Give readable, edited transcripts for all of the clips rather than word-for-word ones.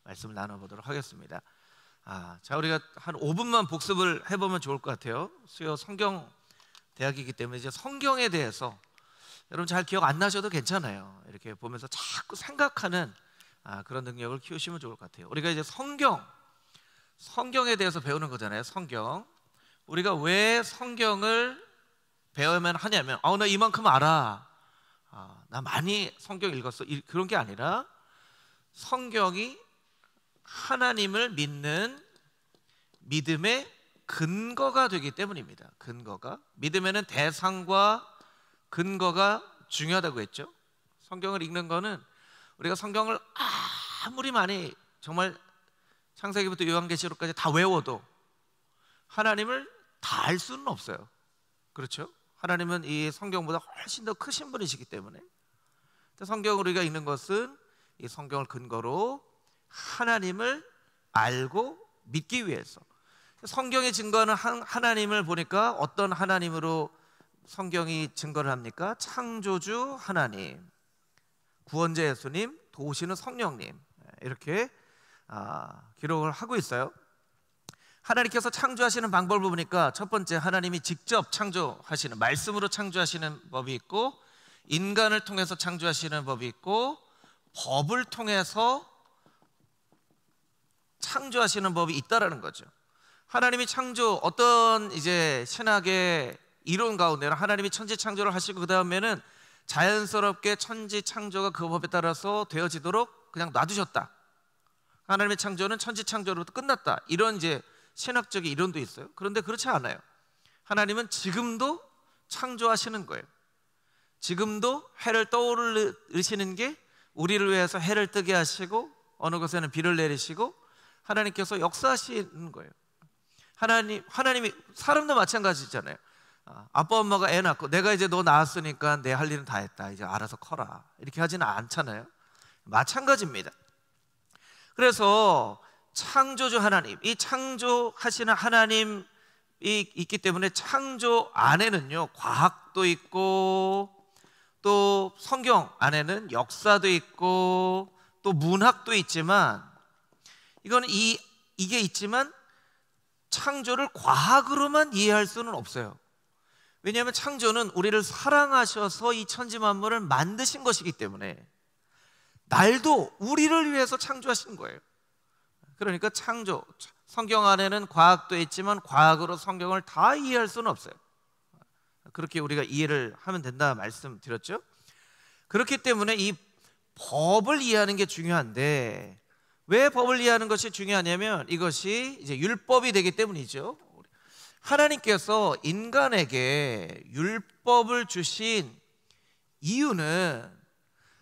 말씀을 나눠보도록 하겠습니다. 자, 우리가 한 5분만 복습을 해보면 좋을 것 같아요. 수요 성경 대학이기 때문에 이제 성경에 대해서 여러분 잘 기억 안 나셔도 괜찮아요. 이렇게 보면서 자꾸 생각하는 그런 능력을 키우시면 좋을 것 같아요. 우리가 이제 성경에 대해서 배우는 거잖아요. 성경. 우리가 왜 성경을 배워야만 하냐면 나 이만큼 알아, 나 많이 성경 읽었어, 그런 게 아니라 성경이 하나님을 믿는 믿음의 근거가 되기 때문입니다. 근거가. 믿음에는 대상과 근거가 중요하다고 했죠. 성경을 읽는 거는 우리가 성경을 아무리 많이 정말 창세기부터 요한계시록까지 다 외워도 하나님을 다 알 수는 없어요. 그렇죠? 하나님은 이 성경보다 훨씬 더 크신 분이시기 때문에 성경을 우리가 읽는 것은 이 성경을 근거로 하나님을 알고 믿기 위해서. 성경이 증거하는 하나님을 보니까 어떤 하나님으로 성경이 증거를 합니까? 창조주 하나님, 구원자 예수님, 도우시는 성령님, 이렇게 기록을 하고 있어요. 하나님께서 창조하시는 방법을 보니까 첫 번째, 하나님이 직접 창조하시는, 말씀으로 창조하시는 법이 있고, 인간을 통해서 창조하시는 법이 있고, 법을 통해서 창조하시는 법이 있다라는 거죠. 하나님이 어떤 이제 신학의 이론 가운데는 하나님이 천지 창조를 하시고 그 다음에는 자연스럽게 천지 창조가 그 법에 따라서 되어지도록 그냥 놔두셨다. 하나님의 창조는 천지 창조로부터 끝났다. 이런 이제 신학적인 이론도 있어요. 그런데 그렇지 않아요. 하나님은 지금도 창조하시는 거예요. 지금도 해를 떠오르시는 게 우리를 위해서 해를 뜨게 하시고 어느 곳에는 비를 내리시고 하나님께서 역사하시는 거예요. 하나님이 사람도 마찬가지잖아요. 아빠 엄마가 애 낳고 내가 이제 너 낳았으니까 내 할 일은 다 했다, 이제 알아서 커라, 이렇게 하지는 않잖아요. 마찬가지입니다. 그래서 창조주 하나님, 이 창조하시는 하나님이 있기 때문에 창조 안에는요 과학도 있고 또 성경 안에는 역사도 있고 또 문학도 있지만 이거는 이게 있지만 창조를 과학으로만 이해할 수는 없어요. 왜냐하면 창조는 우리를 사랑하셔서 이 천지 만물을 만드신 것이기 때문에 날도 우리를 위해서 창조하신 거예요. 그러니까 성경 안에는 과학도 있지만 과학으로 성경을 다 이해할 수는 없어요. 그렇게 우리가 이해를 하면 된다 말씀드렸죠. 그렇기 때문에 이 법을 이해하는 게 중요한데, 왜 법을 이해하는 것이 중요하냐면 이것이 이제 율법이 되기 때문이죠. 하나님께서 인간에게 율법을 주신 이유는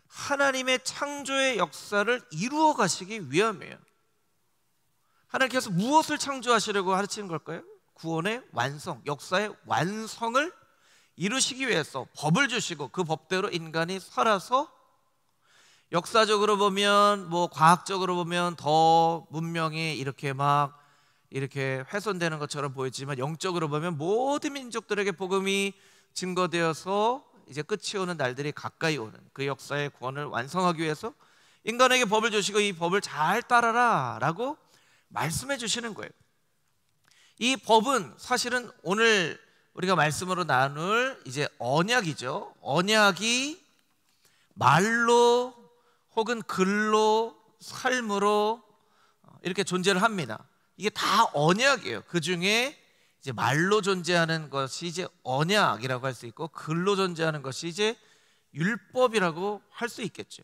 하나님의 창조의 역사를 이루어 가시기 위함이에요. 하나님께서 무엇을 창조하시려고 하시는 걸까요? 구원의 완성, 역사의 완성을 이루시기 위해서 법을 주시고 그 법대로 인간이 살아서 역사적으로 보면 과학적으로 보면 더 문명이 이렇게 훼손되는 것처럼 보이지만 영적으로 보면 모든 민족들에게 복음이 증거되어서 이제 끝이 오는 날들이 가까이 오는 그 역사의 구원을 완성하기 위해서 인간에게 법을 주시고 이 법을 잘 따라라 라고 말씀해 주시는 거예요. 이 법은 사실은 오늘 우리가 말씀으로 나눌 이제 언약이죠. 언약이 말로 혹은 글로 삶으로 이렇게 존재를 합니다. 이게 다 언약이에요. 그 중에 이제 말로 존재하는 것이 이제 언약이라고 할 수 있고 글로 존재하는 것이 이제 율법이라고 할 수 있겠죠.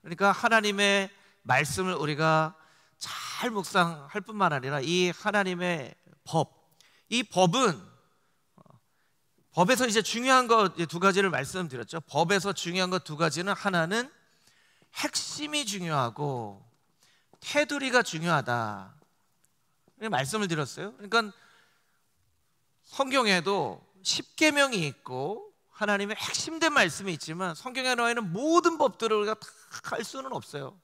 그러니까 하나님의 말씀을 우리가 잘 묵상할 뿐만 아니라 이 하나님의 이 법은 법에서 이제 중요한 것 두 가지를 말씀드렸죠. 법에서 중요한 것 두 가지는 하나는 핵심이 중요하고 테두리가 중요하다 말씀을 드렸어요. 그러니까 성경에도 10계명이 있고 하나님의 핵심된 말씀이 있지만 성경에 나와 있는 모든 법들을 우리가 다 할 수는 없어요.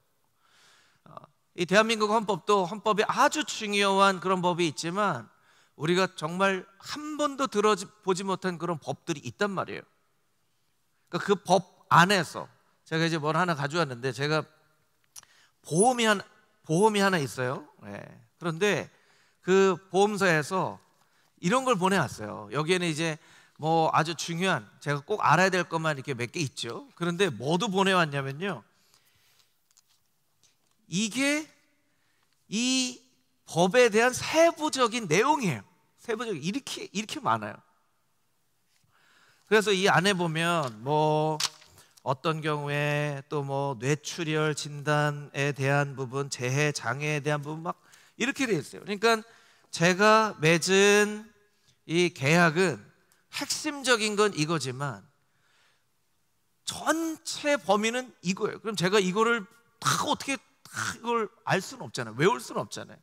이 대한민국 헌법도 헌법이 아주 중요한 그런 법이 있지만 우리가 정말 한 번도 들어보지 못한 그런 법들이 있단 말이에요. 그러니까 그 법 안에서 제가 이제 뭘 하나 가져왔는데, 제가 보험이 한 보험이 하나 있어요. 그런데 그 보험사에서 이런 걸 보내왔어요. 여기에는 이제 뭐 아주 중요한, 제가 꼭 알아야 될 것만 이렇게 몇 개 있죠. 그런데 뭐도 보내왔냐면요, 이게 이 법에 대한 세부적인 내용이에요. 세부적인, 이렇게 많아요. 그래서 이 안에 보면 뭐 어떤 경우에 또 뭐 뇌출혈 진단에 대한 부분, 재해 장애에 대한 부분 막 이렇게 돼 있어요. 그러니까 제가 맺은 이 계약은 핵심적인 건 이거지만 전체 범위는 이거예요. 그럼 제가 이거를 다 어떻게 다 이걸 알 수는 없잖아요. 외울 수는 없잖아요.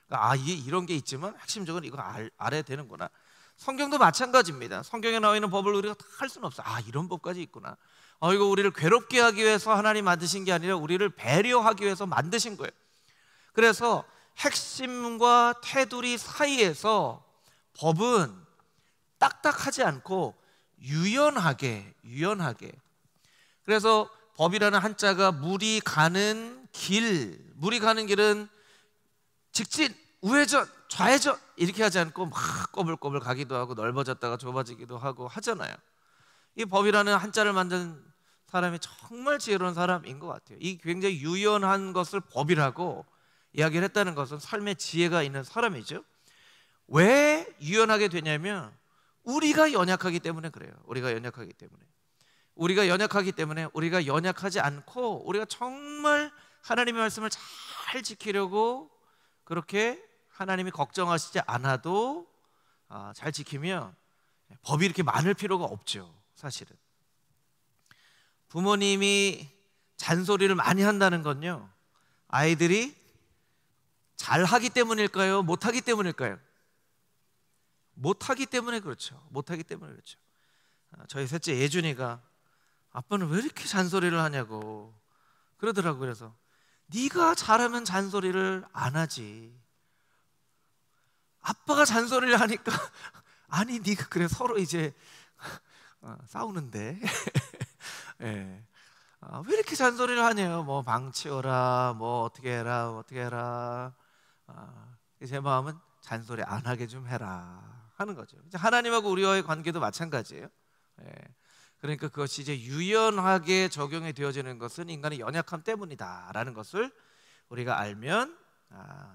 그러니까 이게 이런 게 있지만 핵심적으로 이거 알아야 되는구나. 성경도 마찬가지입니다. 성경에 나와 있는 법을 우리가 다 할 수는 없어. 이런 법까지 있구나. 이거 우리를 괴롭게 하기 위해서 하나님 만드신 게 아니라 우리를 배려하기 위해서 만드신 거예요. 그래서 핵심과 테두리 사이에서 법은 딱딱하지 않고 유연하게. 그래서 법이라는 한자가 물이 가는 길은 직진, 우회전, 좌회전 이렇게 하지 않고 막 꼬불꼬불 가기도 하고 넓어졌다가 좁아지기도 하고 하잖아요. 이 법이라는 한자를 만든 사람이 정말 지혜로운 사람인 것 같아요. 이 굉장히 유연한 것을 법이라고 이야기를 했다는 것은 삶의 지혜가 있는 사람이죠. 왜 유연하게 되냐면 우리가 연약하기 때문에 그래요. 우리가 연약하기 때문에 우리가 연약하지 않고 우리가 정말 하나님의 말씀을 잘 지키려고 그렇게 하나님이 걱정하시지 않아도 잘 지키면 법이 이렇게 많을 필요가 없죠. 사실은 부모님이 잔소리를 많이 한다는 건요, 아이들이 잘하기 때문일까요? 못하기 때문일까요? 못하기 때문에 그렇죠. 저희 셋째 예준이가 아빠는 왜 이렇게 잔소리를 하냐고 그러더라고요. 그래서 네가 잘하면 잔소리를 안 하지. 아빠가 잔소리를 하니까 아니 네가 그래 서로 이제 싸우는데 왜 이렇게 잔소리를 하냐요. 뭐 방 치워라, 뭐 어떻게 해라. 제 마음은 잔소리 안 하게 좀 해라 하는 거죠. 하나님하고 우리와의 관계도 마찬가지예요. 그러니까 그것이 이제 유연하게 적용이 되어지는 것은 인간의 연약함 때문이다라는 것을 우리가 알면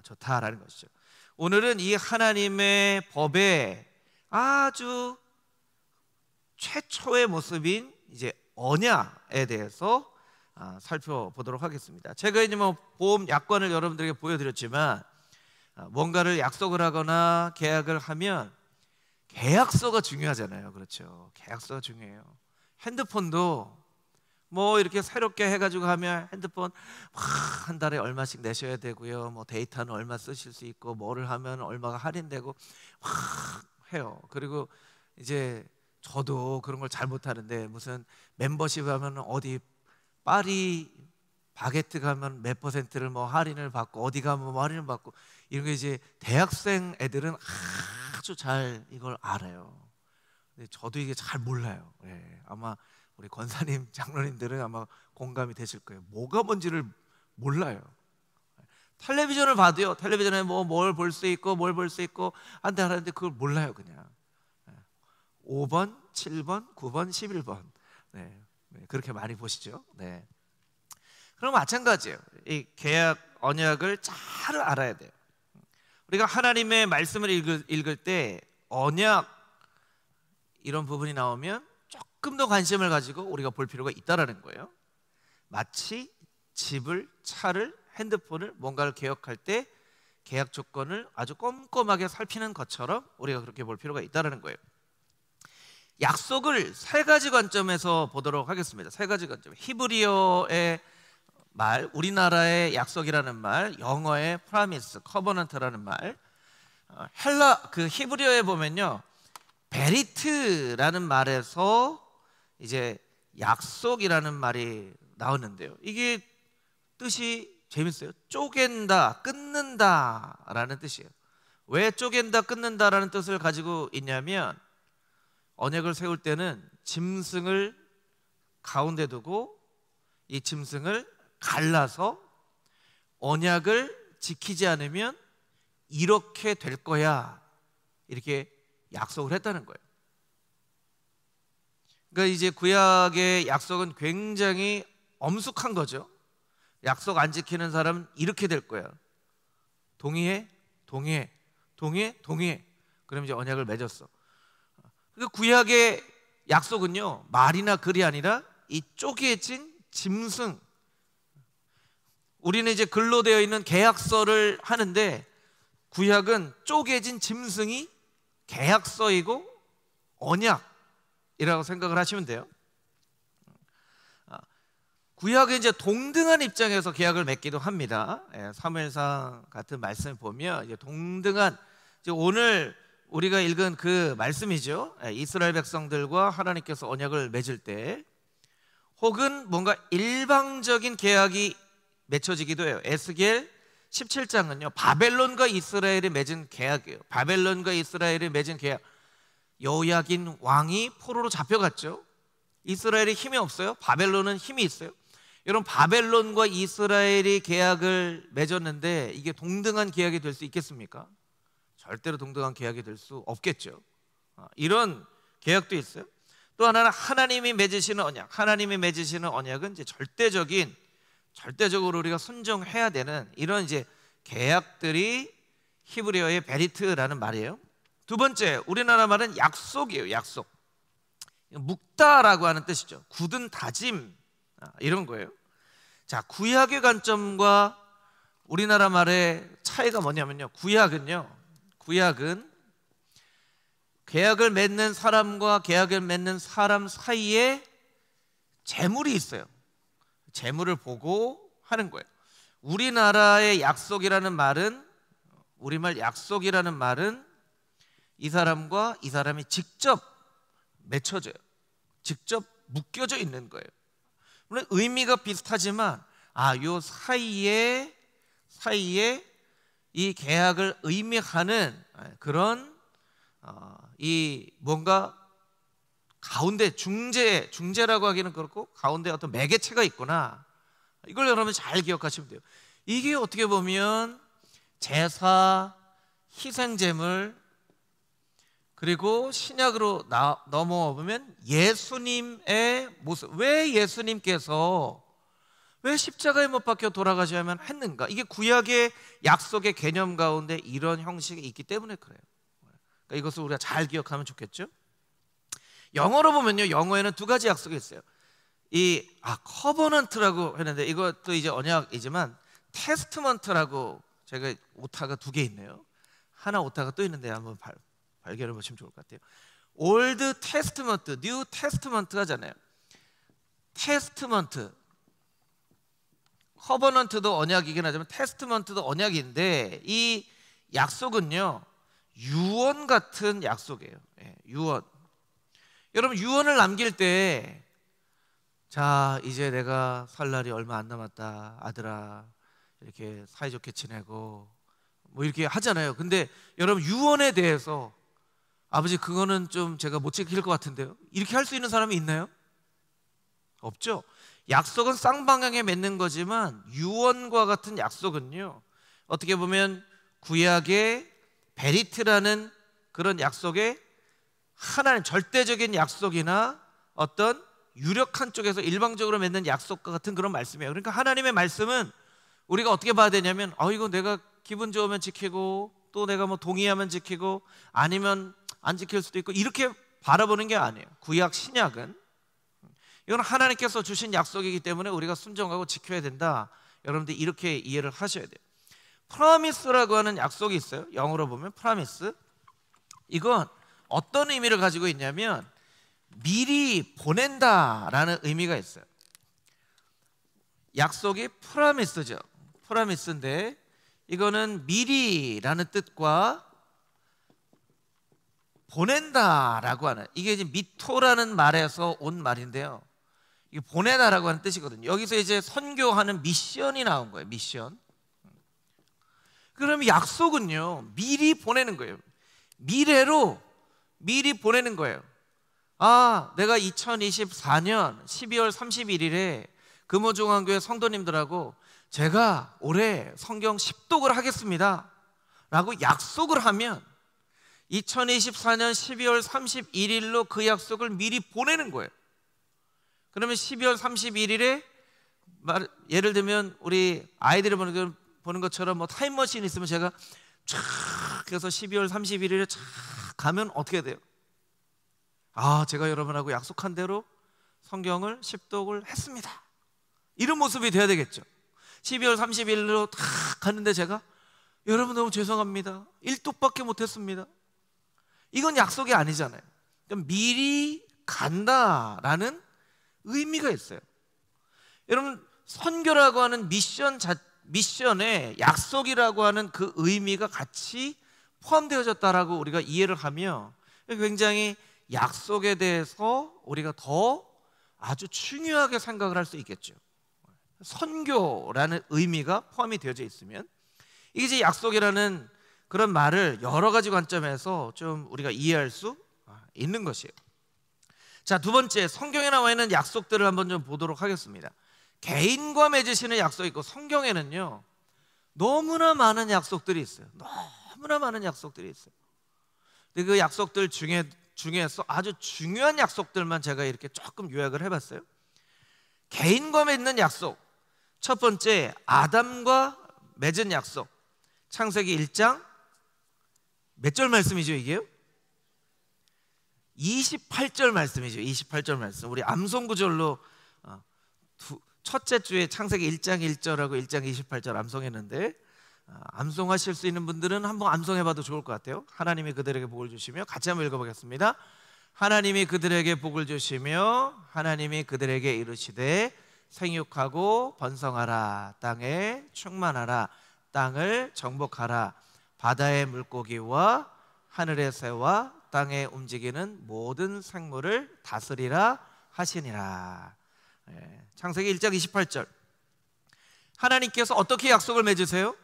좋다라는 것이죠. 오늘은 이 하나님의 법의 아주 최초의 모습인 이제 언약에 대해서 살펴보도록 하겠습니다. 제가 이제 뭐 보험 약관을 여러분들에게 보여드렸지만 뭔가를 약속을 하거나 계약을 하면 계약서가 중요하잖아요. 그렇죠? 계약서가 중요해요. 핸드폰도 뭐 이렇게 새롭게 해가지고 하면 핸드폰 한 달에 얼마씩 내셔야 되고요, 뭐 데이터는 얼마 쓰실 수 있고, 뭐를 하면 얼마가 할인되고 해요. 그리고 이제 저도 그런 걸 잘 못하는데 무슨 멤버십 하면 어디 파리 바게트 가면 몇 퍼센트를 뭐 할인을 받고, 어디 가면 뭐 할인을 받고, 이런 게 이제 대학생 애들은 아주 잘 이걸 알아요. 근데 저도 이게 잘 몰라요. 아마 우리 권사님, 장로님들은 아마 공감이 되실 거예요. 뭐가 뭔지를 몰라요. 텔레비전을 봐도요, 텔레비전에 뭐 뭘 볼 수 있고 뭘 볼 수 있고 한데 하는데 그걸 몰라요. 그냥 5번, 7번, 9번, 11번 그렇게 많이 보시죠. 그럼 마찬가지예요. 이 계약, 언약을 잘 알아야 돼요. 우리가 하나님의 말씀을 읽을 때 언약 이런 부분이 나오면 조금 더 관심을 가지고 우리가 볼 필요가 있다라는 거예요. 마치 집을, 차를, 핸드폰을 뭔가를 계약할 때 계약 조건을 아주 꼼꼼하게 살피는 것처럼 우리가 그렇게 볼 필요가 있다라는 거예요. 약속을 세 가지 관점에서 보도록 하겠습니다. 세 가지 관점. 히브리어의 말, 우리나라의 약속이라는 말, 영어의 promise, covenant라는 말, 그 히브리어에 보면요, 베리트라는 말에서 이제 약속이라는 말이 나오는데요, 이게 뜻이 재밌어요. 쪼갠다, 끊는다라는 뜻이에요. 왜 쪼갠다, 끊는다라는 뜻을 가지고 있냐면, 언약을 세울 때는 짐승을 가운데 두고 이 짐승을 갈라서 언약을 지키지 않으면 이렇게 될 거야, 이렇게 약속을 했다는 거예요. 그러니까 이제 구약의 약속은 굉장히 엄숙한 거죠. 약속 안 지키는 사람은 이렇게 될 거야. 동의해? 동의해. 동의해? 동의해. 그럼 이제 언약을 맺었어. 그러니까 구약의 약속은요, 말이나 글이 아니라 이 쪼개진 짐승. 우리는 이제 글로 되어 있는 계약서를 하는데, 구약은 쪼개진 짐승이 계약서이고 언약이라고 생각을 하시면 돼요. 구약은 이제 동등한 입장에서 계약을 맺기도 합니다. 사무엘상 같은 말씀을 보면 이제 동등한, 이제 오늘 우리가 읽은 그 말씀이죠. 이스라엘 백성들과 하나님께서 언약을 맺을 때, 혹은 뭔가 일방적인 계약이 맺혀지기도 해요. 에스겔 17장은요 바벨론과 이스라엘이 맺은 계약이에요. 바벨론과 이스라엘이 맺은 계약. 여호야긴 왕이 포로로 잡혀갔죠. 이스라엘이 힘이 없어요. 바벨론은 힘이 있어요. 여러분, 바벨론과 이스라엘이 계약을 맺었는데 이게 동등한 계약이 될 수 있겠습니까? 절대로 동등한 계약이 될 수 없겠죠. 이런 계약도 있어요. 또 하나는 하나님이 맺으시는 언약. 하나님이 맺으시는 언약은 이제 절대적으로 우리가 순종해야 되는 이런 이제 계약들이 히브리어의 베리트라는 말이에요. 두 번째, 우리나라 말은 약속이에요. 약속. 묵다라고 하는 뜻이죠. 굳은 다짐, 이런 거예요. 자, 구약의 관점과 우리나라 말의 차이가 뭐냐면요, 구약은 계약을 맺는 사람과 계약을 맺는 사람 사이에 재물이 있어요. 재물을 보고 하는 거예요. 우리나라의 약속이라는 말은, 우리말 약속이라는 말은 이 사람과 이 사람이 직접 맺혀져요. 직접 묶여져 있는 거예요. 물론 의미가 비슷하지만 요 사이에 이 계약을 의미하는 그런 이 뭔가 가운데 중재라고 하기는 그렇고 가운데 어떤 매개체가 있구나. 이걸 여러분 잘 기억하시면 돼요. 이게 어떻게 보면 제사, 희생제물, 그리고 신약으로 넘어와 보면 예수님의 모습. 왜 예수님께서 왜 십자가에 못 박혀 돌아가셔야만 했는가? 이게 구약의 약속의 개념 가운데 이런 형식이 있기 때문에 그래요. 그러니까 이것을 우리가 잘 기억하면 좋겠죠? 영어로 보면요, 영어에는 두 가지 약속이 있어요. 커버넌트라고 했는데 이것도 이제 언약이지만 테스트먼트라고, 제가 오타가 두 개 있네요. 하나 오타가 또 있는데 한번 발견해 보시면 좋을 것 같아요. 올드 테스트먼트, 뉴 테스트먼트 하잖아요. 테스트먼트, 커버넌트도 언약이긴 하지만 테스트먼트도 언약인데, 이 약속은요 유언 같은 약속이에요. 유언. 여러분, 유언을 남길 때, 자, 이제 내가 살 날이 얼마 안 남았다, 아들아, 이렇게 사이좋게 지내고 뭐 이렇게 하잖아요. 근데 여러분, 유언에 대해서 아버지 그거는 좀 제가 못 지킬 것 같은데요, 이렇게 할 수 있는 사람이 있나요? 없죠. 약속은 쌍방향에 맺는 거지만 유언과 같은 약속은요, 어떻게 보면 구약의 베리트라는 그런 약속에 하나님 절대적인 약속이나 어떤 유력한 쪽에서 일방적으로 맺는 약속과 같은 그런 말씀이에요. 그러니까 하나님의 말씀은 우리가 어떻게 봐야 되냐면, 이거 내가 기분 좋으면 지키고, 또 내가 뭐 동의하면 지키고, 아니면 안 지킬 수도 있고, 이렇게 바라보는 게 아니에요. 구약 신약은 이건 하나님께서 주신 약속이기 때문에 우리가 순종하고 지켜야 된다. 여러분들 이렇게 이해를 하셔야 돼요. 프로미스라고 하는 약속이 있어요. 영어로 보면 프로미스. 이건 어떤 의미를 가지고 있냐면 미리 보낸다라는 의미가 있어요. 약속이 프로미스죠. 프로미스인데 이거는 미리라는 뜻과 보낸다라고 하는, 이게 이제 미토라는 말에서 온 말인데요, 이게 보내다라고 하는 뜻이거든요. 여기서 이제 선교하는 미션이 나온 거예요. 미션. 그러면 약속은요 미리 보내는 거예요. 미래로 미리 보내는 거예요. 내가 2024년 12월 31일에 금호중앙교회 성도님들하고 제가 올해 성경 10독을 하겠습니다 라고 약속을 하면 2024년 12월 31일로 그 약속을 미리 보내는 거예요. 그러면 12월 31일에 예를 들면 우리 아이들이 보는 것처럼 뭐 타임머신이 있으면 제가 쫙 해서 12월 31일에 쫙 가면 어떻게 돼요? 제가 여러분하고 약속한 대로 성경을 10독을 했습니다, 이런 모습이 돼야 되겠죠. 12월 30일로 다 갔는데 제가 여러분 너무 죄송합니다, 1독밖에 못했습니다, 이건 약속이 아니잖아요. 그러니까 미리 간다라는 의미가 있어요. 여러분, 선교라고 하는 미션에 약속이라고 하는 그 의미가 같이 포함되어졌다라고 우리가 이해를 하며 굉장히 약속에 대해서 우리가 더 아주 중요하게 생각을 할 수 있겠죠. 선교라는 의미가 포함이 되어져 있으면 이게 이제 약속이라는 그런 말을 여러 가지 관점에서 좀 우리가 이해할 수 있는 것이에요. 자, 두 번째, 성경에 나와 있는 약속들을 한번 좀 보도록 하겠습니다. 개인과 맺으시는 약속이 있고, 성경에는요 너무나 많은 약속들이 있어요. 너무나 많은 약속들이 있어요. 근데 그 약속들 중에서 아주 중요한 약속들만 제가 이렇게 조금 요약을 해봤어요. 개인과 맺는 약속, 첫 번째, 아담과 맺은 약속. 창세기 1장 몇 절 말씀이죠 이게요? 28절 말씀이죠. 28절 말씀. 우리 암송구절로 첫째 주에 창세기 1장 1절하고 1장 28절 암송했는데, 암송하실 수 있는 분들은 한번 암송해봐도 좋을 것 같아요. 하나님이 그들에게 복을 주시며, 같이 한번 읽어보겠습니다. 하나님이 그들에게 복을 주시며 하나님이 그들에게 이르시되 생육하고 번성하라, 땅에 충만하라, 땅을 정복하라, 바다의 물고기와 하늘의 새와 땅에 움직이는 모든 생물을 다스리라 하시니라. 창세기 1장 28절. 하나님께서 어떻게 약속을 맺으세요?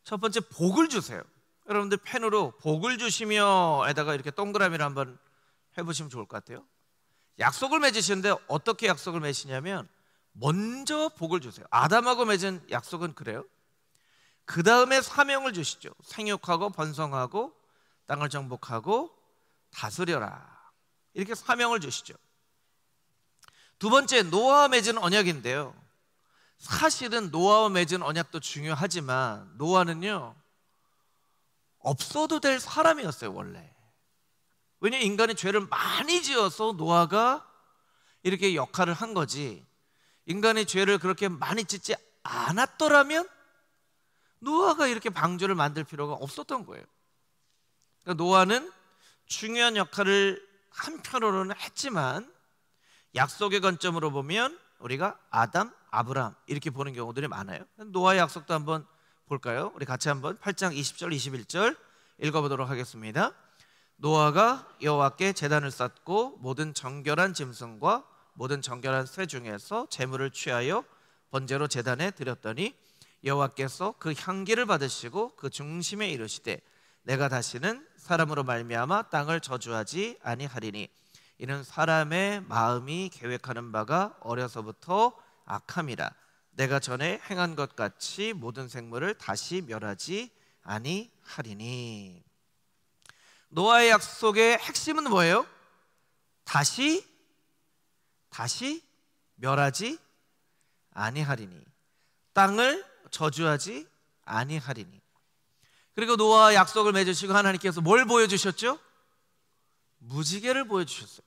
첫 번째, 복을 주세요. 여러분들 펜으로 복을 주시며에다가 이렇게 동그라미를 한번 해보시면 좋을 것 같아요. 약속을 맺으시는데 어떻게 약속을 맺으시냐면 먼저 복을 주세요. 아담하고 맺은 약속은 그래요. 그 다음에 사명을 주시죠. 생육하고 번성하고 땅을 정복하고 다스려라, 이렇게 사명을 주시죠. 두 번째, 노아와 맺은 언약인데요, 사실은 노아와 맺은 언약도 중요하지만 노아는요 없어도 될 사람이었어요 원래. 왜냐하면 인간이 죄를 많이 지어서 노아가 이렇게 역할을 한 거지, 인간이 죄를 그렇게 많이 짓지 않았더라면 노아가 이렇게 방주를 만들 필요가 없었던 거예요. 그러니까 노아는 중요한 역할을 한편으로는 했지만 약속의 관점으로 보면 우리가 아담, 아브람 이렇게 보는 경우들이 많아요. 노아의 약속도 한번 볼까요? 우리 같이 한번 8장 20절 21절 읽어보도록 하겠습니다. 노아가 여호와께 제단을 쌓고 모든 정결한 짐승과 모든 정결한 새 중에서 제물을 취하여 번제로 제단에 드렸더니 여호와께서 그 향기를 받으시고 그 중심에 이르시되 내가 다시는 사람으로 말미암아 땅을 저주하지 아니하리니 이는 사람의 마음이 계획하는 바가 어려서부터 악함이라. 내가 전에 행한 것 같이 모든 생물을 다시 멸하지 아니하리니. 노아의 약속의 핵심은 뭐예요? 다시 멸하지 아니하리니, 땅을 저주하지 아니하리니. 그리고 노아와 약속을 맺으시고 하나님께서 뭘 보여주셨죠? 무지개를 보여주셨어요.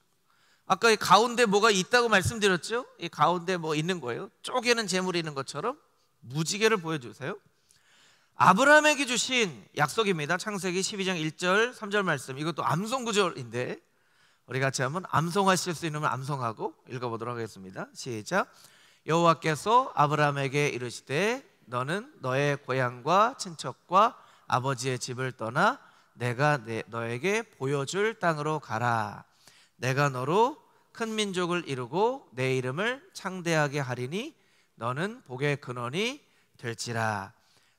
아까 이 가운데 뭐가 있다고 말씀드렸죠? 이 가운데 뭐 있는 거예요. 쪼개는 재물이 있는 것처럼 무지개를 보여주세요. 아브라함에게 주신 약속입니다. 창세기 12장 1절 3절 말씀. 이것도 암송구절인데 우리 같이 한번 암송하실 수 있는 분 암송하고 읽어보도록 하겠습니다. 시작. 여호와께서 아브라함에게 이르시되 너는 너의 고향과 친척과 아버지의 집을 떠나 내가 너에게 보여줄 땅으로 가라. 내가 너로 큰 민족을 이루고 내 이름을 창대하게 하리니 너는 복의 근원이 될지라.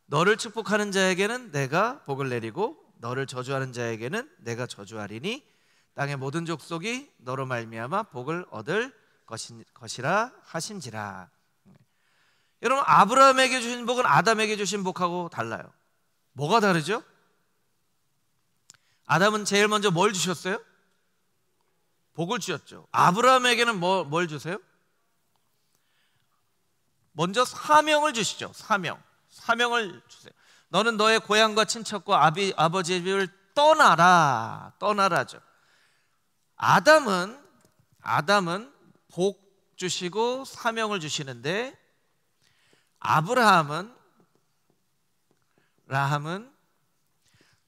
너를 축복하는 자에게는 내가 복을 내리고 너를 저주하는 자에게는 내가 저주하리니 땅의 모든 족속이 너로 말미암아 복을 얻을 것이라 하신지라. 여러분, 아브라함에게 주신 복은 아담에게 주신 복하고 달라요. 뭐가 다르죠? 아담은 제일 먼저 뭘 주셨어요? 복을 주셨죠. 아브라함에게는 뭘 주세요? 먼저 사명을 주시죠. 사명을 주세요. 너는 너의 고향과 친척과 아버지의 집을 떠나라죠. 아담은 복 주시고 사명을 주시는데, 아브라함은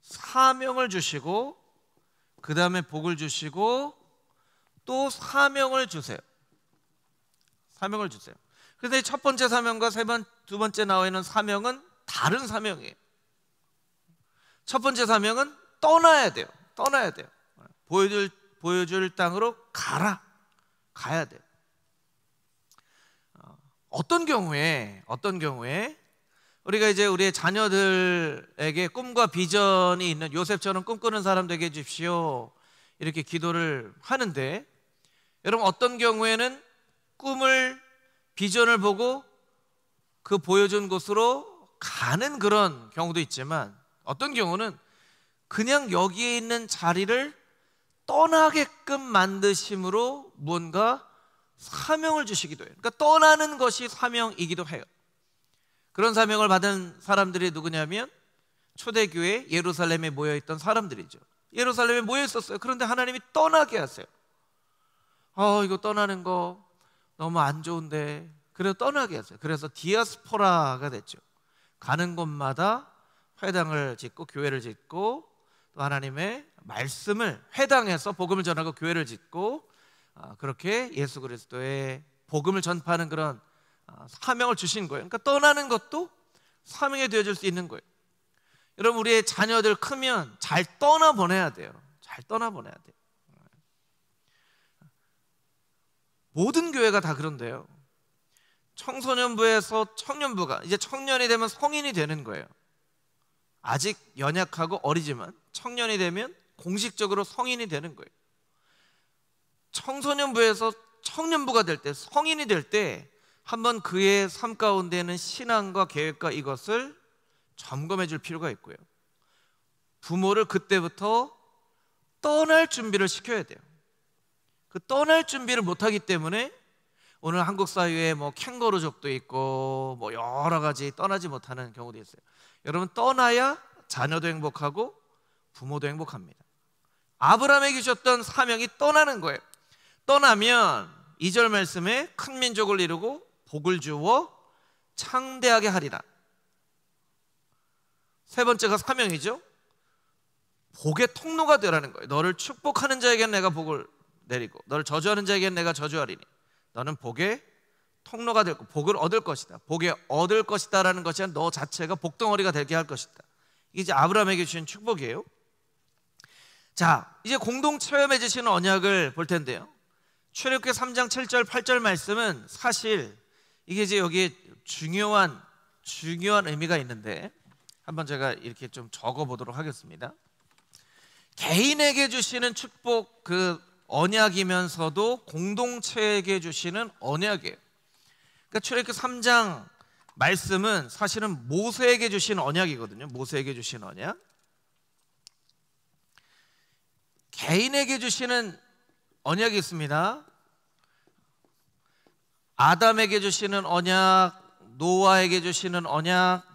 사명을 주시고 그 다음에 복을 주시고 또 사명을 주세요. 그런데 첫 번째 사명과 두 번째 나와 있는 사명은 다른 사명이에요. 첫 번째 사명은 떠나야 돼요. 보여줄 땅으로 가야 돼요. 어떤 경우에 우리가 이제 우리의 자녀들에게 꿈과 비전이 있는 요셉처럼 꿈꾸는 사람 되게 해주십시오, 이렇게 기도를 하는데, 여러분, 어떤 경우에는 비전을 보고 그 보여준 곳으로 가는 그런 경우도 있지만, 어떤 경우는 그냥 여기에 있는 자리를 떠나게끔 만드심으로 뭔가 사명을 주시기도 해요. 그러니까 떠나는 것이 사명이기도 해요. 그런 사명을 받은 사람들이 누구냐면 초대교회 예루살렘에 모여있던 사람들이죠. 예루살렘에 모여있었어요. 그런데 하나님이 떠나게 하세요. 이거 떠나는 거 너무 안 좋은데, 그래서 떠나게 하세요. 그래서 디아스포라가 됐죠. 가는 곳마다 회당을 짓고 교회를 짓고 또 하나님의 말씀을 회당에서 복음을 전하고 교회를 짓고, 그렇게 예수 그리스도의 복음을 전파하는 그런 사명을 주신 거예요. 그러니까 떠나는 것도 사명이 되어줄 수 있는 거예요. 여러분, 우리의 자녀들 크면 잘 떠나보내야 돼요. 모든 교회가 다 그런데요, 청소년부에서 청년부가 이제 청년이 되면 성인이 되는 거예요. 아직 연약하고 어리지만 청년이 되면 공식적으로 성인이 되는 거예요. 청소년부에서 청년부가 될 때, 성인이 될 때 한번 그의 삶 가운데는 신앙과 계획과 이것을 점검해 줄 필요가 있고요, 부모를 그때부터 떠날 준비를 시켜야 돼요. 그 떠날 준비를 못하기 때문에 오늘 한국 사회에 캥거루족도 있고 여러 가지 떠나지 못하는 경우도 있어요. 여러분, 떠나야 자녀도 행복하고 부모도 행복합니다. 아브라함에게 주셨던 사명이 떠나는 거예요. 떠나면 2절 말씀에 큰 민족을 이루고 복을 주어 창대하게 하리라. 세 번째가 사명이죠. 복의 통로가 되라는 거예요. 너를 축복하는 자에게는 내가 복을 내리고 너를 저주하는 자에게는 내가 저주하리니 너는 복의 통로가 되고 복을 얻을 것이다. 복에 얻을 것이다 라는 것이 아니라 너 자체가 복덩어리가 되게 할 것이다. 이게 이제 아브라함에게 주신 축복이에요. 자, 이제 공동 체험해 주시는 언약을 볼 텐데요, 출애굽기 3장 7절 8절 말씀은 사실 이게 이제 여기에 중요한 의미가 있는데, 한번 제가 이렇게 좀 적어 보도록 하겠습니다. 개인에게 주시는 축복, 그 언약이면서도 공동체에게 주시는 언약이에요. 그러니까 출애굽기 3장 말씀은 사실은 모세에게 주신 언약이거든요. 모세에게 주신 언약. 개인에게 주시는 언약이 있습니다. 아담에게 주시는 언약, 노아에게 주시는 언약,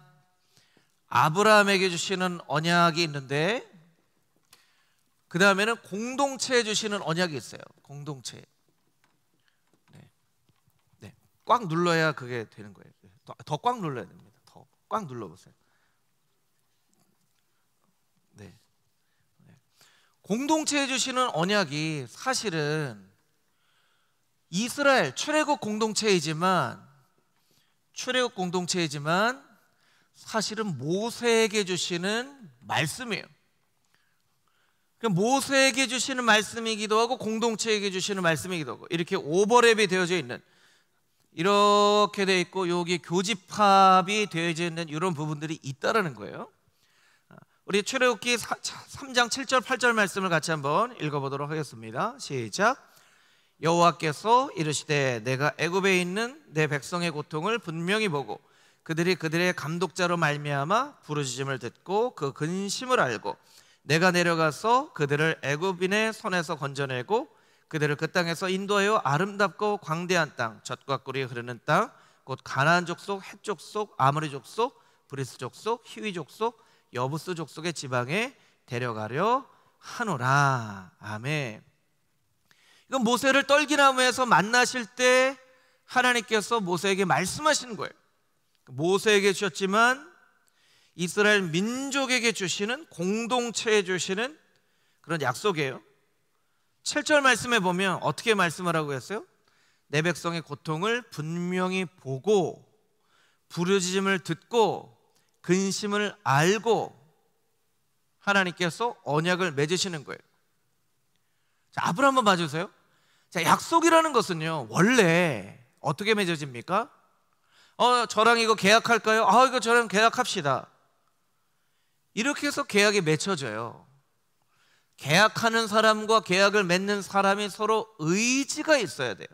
아브라함에게 주시는 언약이 있는데, 그 다음에는 공동체에 주시는 언약이 있어요. 공동체. 네. 꽉 눌러야 그게 되는 거예요. 더 꽉 눌러야 됩니다. 더 꽉 눌러보세요. 네. 공동체에 주시는 언약이 사실은 이스라엘 출애굽 공동체이지만 사실은 모세에게 주시는 말씀이에요. 모세에게 주시는 말씀이기도 하고 공동체에게 주시는 말씀이기도 하고, 이렇게 오버랩이 되어져 있는, 이렇게 되어 있고 여기 교집합이 되어져 있는 이런 부분들이 있다라는 거예요. 우리 출애굽기 3장 7절 8절 말씀을 같이 한번 읽어보도록 하겠습니다. 시작. 여호와께서 이르시되 내가 애굽에 있는 내 백성의 고통을 분명히 보고 그들이 그들의 감독자로 말미암아 부르짖음을 듣고 그 근심을 알고 내가 내려가서 그들을 애굽인의 손에서 건져내고 그들을 그 땅에서 인도하여 아름답고 광대한 땅, 젖과 꿀이 흐르는 땅, 곧 가나안 족속, 헷 족속, 아모리 족속, 브리스 족속, 히위 족속, 여부스 족속의 지방에 데려가려 하노라. 아멘. 이건 모세를 떨기나무에서 만나실 때 하나님께서 모세에게 말씀하시는 거예요. 모세에게 주셨지만 이스라엘 민족에게 주시는, 공동체에 주시는 그런 약속이에요. 7절 말씀에 보면 어떻게 말씀을 하고 했어요? 내 백성의 고통을 분명히 보고 부르짖음을 듣고 근심을 알고 하나님께서 언약을 맺으시는 거예요. 자, 앞으로 한번 봐주세요. 자, 약속이라는 것은요, 원래 어떻게 맺어집니까? 저랑 이거 계약할까요? 이거 저랑 계약합시다. 이렇게 해서 계약이 맺혀져요. 계약하는 사람과 계약을 맺는 사람이 서로 의지가 있어야 돼요.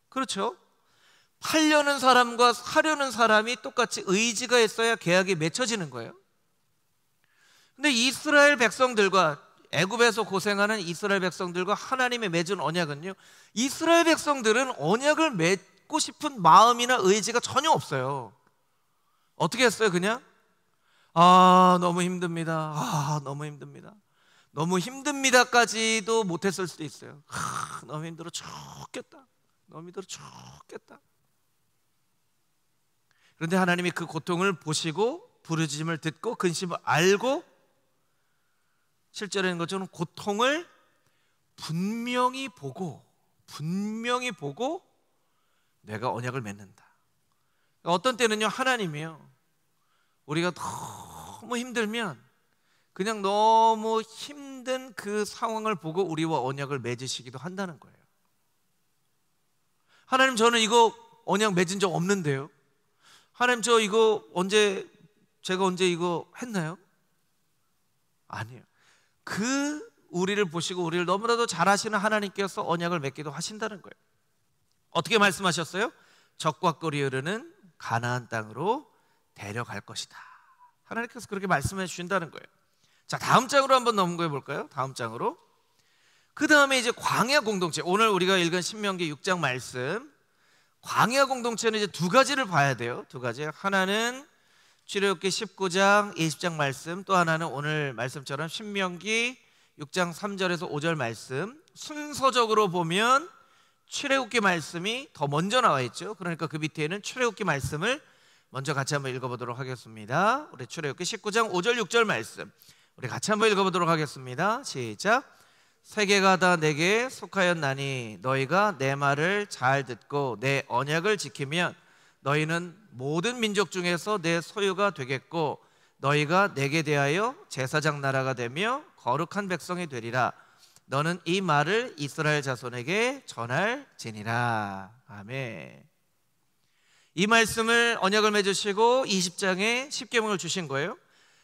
그렇죠? 팔려는 사람과 사려는 사람이 똑같이 의지가 있어야 계약이 맺혀지는 거예요. 근데 이스라엘 백성들과, 애굽에서 고생하는 이스라엘 백성들과 하나님의 맺은 언약은요, 이스라엘 백성들은 언약을 맺고 싶은 마음이나 의지가 전혀 없어요. 어떻게 했어요? 그냥 너무 힘듭니다. 너무 힘듭니다. 너무 힘듭니다까지도 못했을 수도 있어요. 너무 힘들어 죽겠다. 너무 힘들어 죽겠다. 그런데 하나님이 그 고통을 보시고 부르짖음을 듣고 근심을 알고 7절에 있는 것처럼 고통을 분명히 보고 내가 언약을 맺는다. 어떤 때는요, 하나님이요, 우리가 너무 힘들면 그냥 너무 힘든 그 상황을 보고 우리와 언약을 맺으시기도 한다는 거예요. 하나님, 저는 이거 언약 맺은 적 없는데요. 하나님, 저 이거 제가 언제 이거 했나요? 아니에요. 우리를 보시고 우리를 너무나도 잘 아시는 하나님께서 언약을 맺기도 하신다는 거예요. 어떻게 말씀하셨어요? 젖과 꿀이 흐르는 가나안 땅으로 데려갈 것이다. 하나님께서 그렇게 말씀해 주신다는 거예요. 자, 다음 장으로 한번 넘어가 볼까요? 다음 장으로. 그 다음에 이제 광야 공동체, 오늘 우리가 읽은 신명기 6장 말씀, 광야 공동체는 이제 두 가지를 봐야 돼요. 두 가지. 하나는 출애굽기 19장 20장 말씀, 또 하나는 오늘 말씀처럼 신명기 6장 3절에서 5절 말씀. 순서적으로 보면 출애굽기 말씀이 더 먼저 나와 있죠. 그러니까 그 밑에는 출애굽기 말씀을 먼저 같이 한번 읽어보도록 하겠습니다. 우리 출애굽기 19장 5절 6절 말씀 우리 같이 한번 읽어보도록 하겠습니다. 시작. 세계가 다 내게 속하였나니 너희가 내 말을 잘 듣고 내 언약을 지키면 너희는 모든 민족 중에서 내 소유가 되겠고 너희가 내게 대하여 제사장 나라가 되며 거룩한 백성이 되리라. 너는 이 말을 이스라엘 자손에게 전할지니라. 아멘. 이 말씀을 언약을 맺으시고 20장에 십계명을 주신 거예요.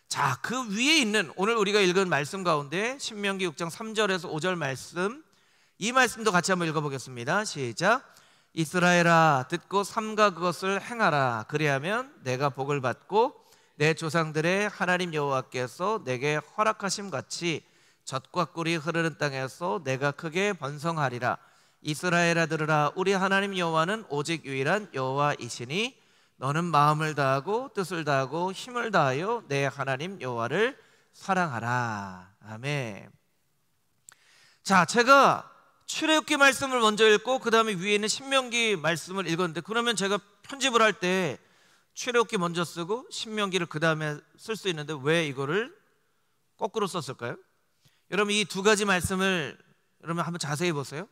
자, 그 위에 있는 오늘 우리가 읽은 말씀 가운데 신명기 6장 3절에서 5절 말씀, 이 말씀도 같이 한번 읽어보겠습니다. 시작. 이스라엘아, 듣고 삼가 그것을 행하라. 그리하면 내가 복을 받고 내 조상들의 하나님 여호와께서 내게 허락하심 같이 젖과 꿀이 흐르는 땅에서 내가 크게 번성하리라. 이스라엘아, 들으라. 우리 하나님 여호와는 오직 유일한 여호와이시니 너는 마음을 다하고 뜻을 다하고 힘을 다하여 내 하나님 여호와를 사랑하라. 아멘. 자, 제가 출애굽기 말씀을 먼저 읽고 그 다음에 위에 있는 신명기 말씀을 읽었는데, 그러면 제가 편집을 할 때 출애굽기 먼저 쓰고 신명기를 그 다음에 쓸 수 있는데 왜 이거를 거꾸로 썼을까요? 여러분, 이 두 가지 말씀을 여러분 한번 자세히 보세요.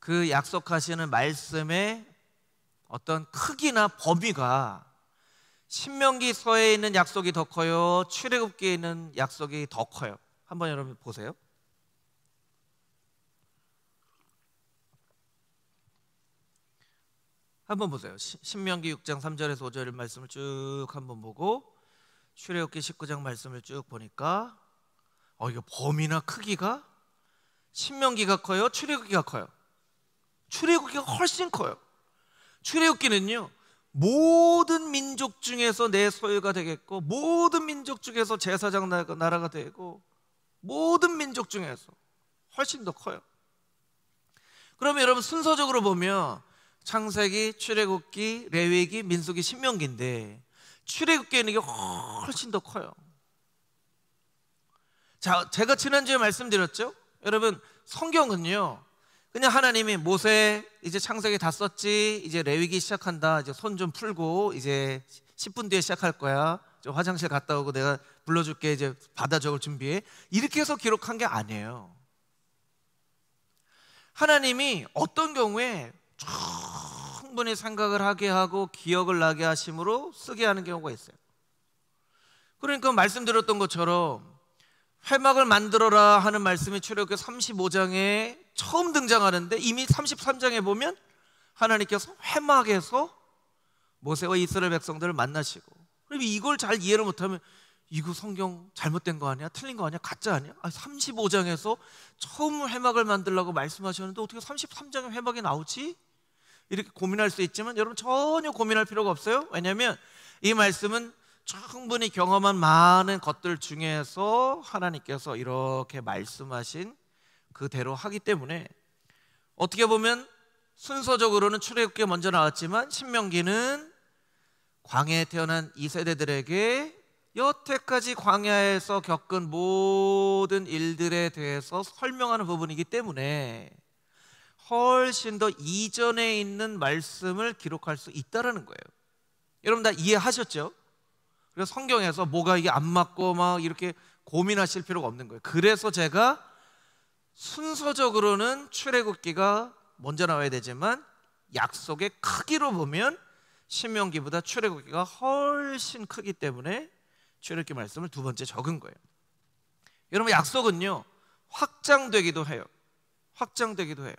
그 약속하시는 말씀의 어떤 크기나 범위가 신명기서에 있는 약속이 더 커요, 출애굽기에 있는 약속이 더 커요? 한번 여러분 보세요. 한번 보세요. 신명기 6장 3절에서 5절 말씀을 쭉 한번 보고 출애굽기 19장 말씀을 쭉 보니까 이거 범위나 크기가 신명기가 커요, 출애굽기가 커요? 출애굽기가 훨씬 커요. 출애굽기는요, 모든 민족 중에서 내 소유가 되겠고, 모든 민족 중에서 제사장 나라가 되고, 모든 민족 중에서 훨씬 더 커요. 그러면 여러분 순서적으로 보면 창세기, 출애굽기, 레위기, 민수기, 신명기인데 출애굽기에는 이게 훨씬 더 커요. 자, 제가 지난주에 말씀드렸죠? 여러분 성경은요, 그냥 하나님이 모세 이제 창세기 다 썼지, 이제 레위기 시작한다, 이제 손 좀 풀고 이제 10분 뒤에 시작할 거야, 저 화장실 갔다 오고 내가 불러줄게, 이제 받아 적을 준비해, 이렇게 해서 기록한 게 아니에요. 하나님이 어떤 경우에 충분히 생각을 하게 하고 기억을 나게 하심으로 쓰게 하는 경우가 있어요. 그러니까 말씀드렸던 것처럼 회막을 만들어라 하는 말씀이 출애굽기 35장에 처음 등장하는데 이미 33장에 보면 하나님께서 회막에서 모세와 이스라엘 백성들을 만나시고, 그럼 이걸 잘 이해를 못하면 이거 성경 잘못된 거 아니야? 틀린 거 아니야? 가짜 아니야? 35장에서 처음 회막을 만들라고 말씀하셨는데 어떻게 33장에 회막이 나오지? 이렇게 고민할 수 있지만 여러분 전혀 고민할 필요가 없어요. 왜냐하면 이 말씀은 충분히 경험한 많은 것들 중에서 하나님께서 이렇게 말씀하신 그대로 하기 때문에, 어떻게 보면 순서적으로는 출애굽기가 먼저 나왔지만 신명기는 광야에 태어난 이 세대들에게 여태까지 광야에서 겪은 모든 일들에 대해서 설명하는 부분이기 때문에 훨씬 더 이전에 있는 말씀을 기록할 수 있다는 거예요. 여러분 다 이해하셨죠? 그래서 성경에서 뭐가 이게 안 맞고 막 이렇게 고민하실 필요가 없는 거예요. 그래서 제가 순서적으로는 출애굽기가 먼저 나와야 되지만 약속의 크기로 보면 신명기보다 출애굽기가 훨씬 크기 때문에 출애굽기 말씀을 두 번째 적은 거예요. 여러분 약속은요 확장되기도 해요. 확장되기도 해요.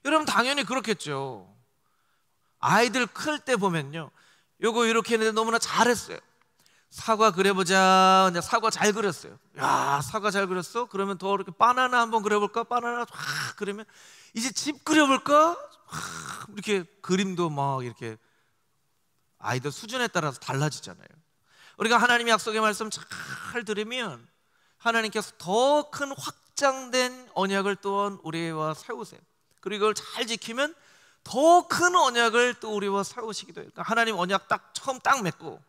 여러분 당연히 그렇겠죠. 아이들 클 때 보면요, 요거 이렇게 했는데 너무나 잘했어요. 사과 그려보자. 사과 잘 그렸어요. 야, 사과 잘 그렸어? 그러면 더 이렇게 바나나 한번 그려볼까? 바나나 확 그리면 이제 집 그려볼까? 이렇게 그림도 막 이렇게 아이들 수준에 따라서 달라지잖아요. 우리가 하나님의 약속의 말씀 잘 들으면 하나님께서 더 큰 확장된 언약을 또한 우리와 세우세요. 그리고 이걸 잘 지키면 더 큰 언약을 또 우리와 세우시기도 해요. 그러니까 하나님 언약 처음 딱 맺고,